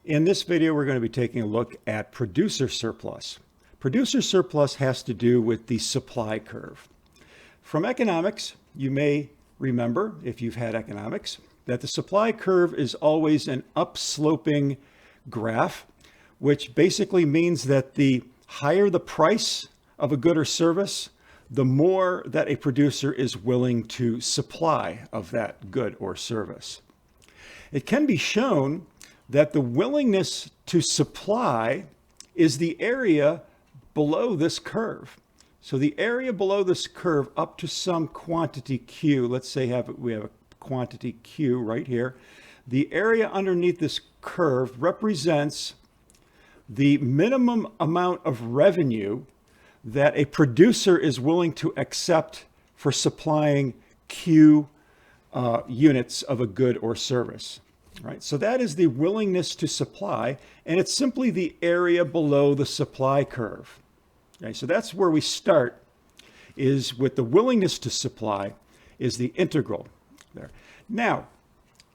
In this video, we're going to be taking a look at producer surplus. Producer surplus has to do with the supply curve. From economics, you may remember, if you've had economics, that the supply curve is always an upsloping graph, which basically means that the higher the price of a good or service, the more that a producer is willing to supply of that good or service. It can be shown that the willingness to supply is the area below this curve. So the area below this curve up to some quantity Q, let's say we have a quantity Q right here. The area underneath this curve represents the minimum amount of revenue that a producer is willing to accept for supplying Q units of a good or service. Right, so that is the willingness to supply, and it's simply the area below the supply curve. Okay, so that's where we start, is with the willingness to supply is the integral there. Now,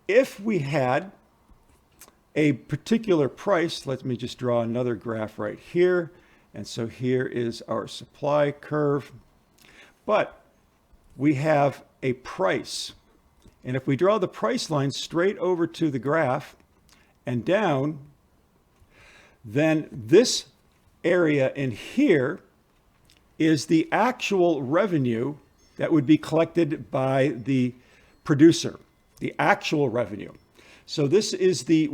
if we had a particular price, let me just draw another graph right here. And so here is our supply curve, but we have a price. And if we draw the price line straight over to the graph and down, then this area in here is the actual revenue that would be collected by the producer, the actual revenue. So this is the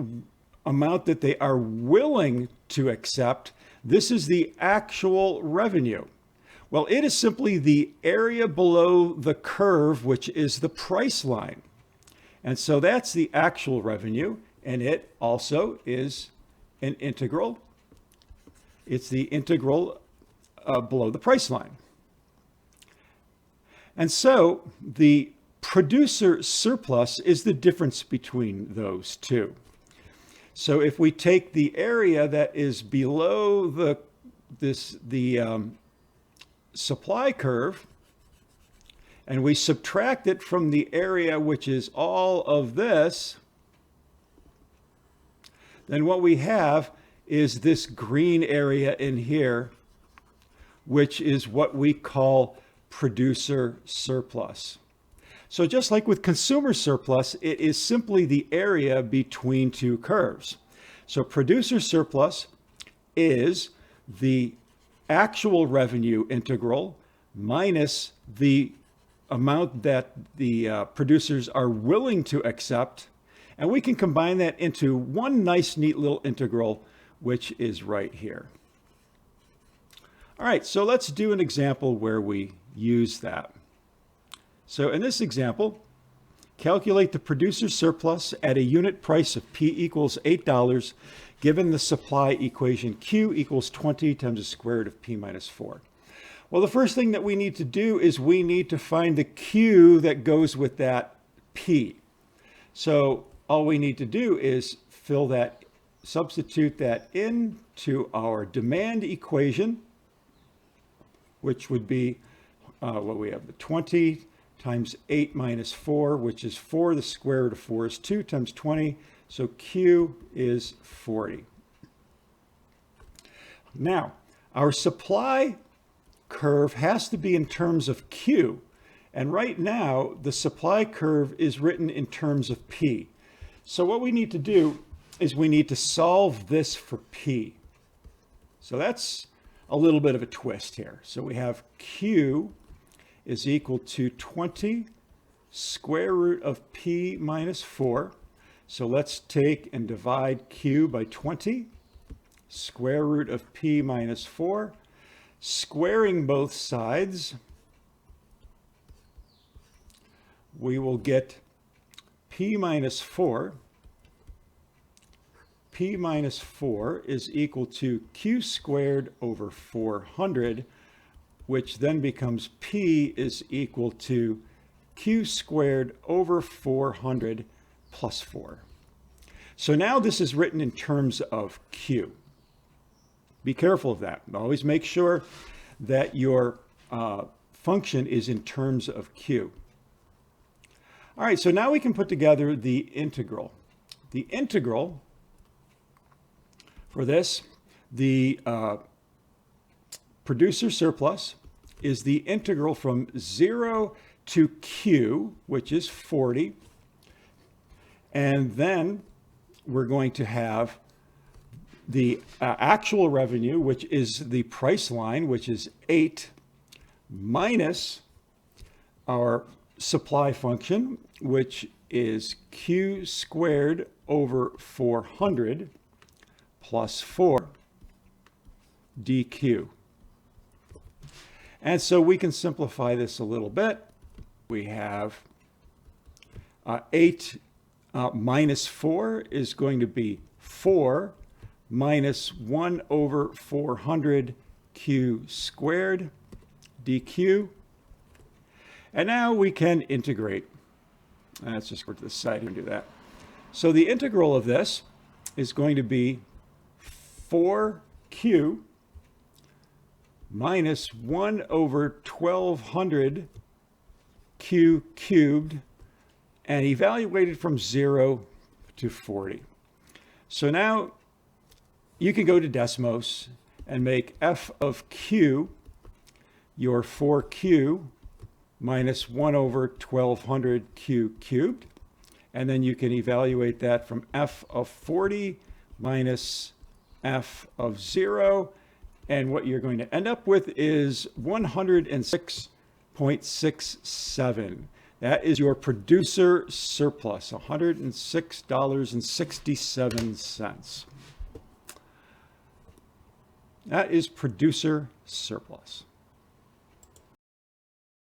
amount that they are willing to accept. This is the actual revenue. Well, it is simply the area below the curve, which is the price line. And so that's the actual revenue, and it also is an integral. It's the integral below the price line. And so the producer surplus is the difference between those two. So if we take the area that is below the supply curve, and we subtract it from the area which is all of this, then what we have is this green area in here, which is what we call producer surplus. So just like with consumer surplus, it is simply the area between two curves. So producer surplus is the actual revenue integral minus the amount that the producers are willing to accept. And we can combine that into one nice, neat little integral, which is right here. All right, so let's do an example where we use that. So in this example, calculate the producer surplus at a unit price of P equals $8, given the supply equation Q equals 20 times the square root of P minus 4. Well, the first thing that we need to do is we need to find the Q that goes with that P. So all we need to do is substitute that into our demand equation, which would be what we have, the 20 times 8 minus 4, which is 4. The square root of 4 is 2 times 20. So Q is 40. Now, our supply curve has to be in terms of Q. And right now, the supply curve is written in terms of P. So what we need to do is we need to solve this for P. So that's a little bit of a twist here. So we have Q is equal to 20 square root of P minus 4. So let's take and divide Q by 20, square root of P minus 4, squaring both sides, we will get P minus 4. P minus 4 is equal to Q squared over 400, which then becomes P is equal to Q squared over 400 plus 4. So now this is written in terms of Q. Be careful of that. Always make sure that your function is in terms of Q. All right, so now we can put together the integral. The integral For this, the producer surplus is the integral from 0 to Q, which is 40. And then we're going to have the actual revenue, which is the price line, which is 8, minus our supply function, which is Q squared over 400 plus 4 dQ. And so we can simplify this a little bit. We have 8 minus 4 is going to be 4 minus 1 over 400 Q squared dQ. And now we can integrate. Let's just go to the side and do that. So the integral of this is going to be 4Q minus 1 over 1200 Q cubed, and evaluated from 0 to 40. So now you can go to Desmos and make f of q your 4q minus 1 over 1200 q cubed. And then you can evaluate that from f of 40 minus f of 0. And what you're going to end up with is 106.67. That is your producer surplus, $106.67. That is producer surplus.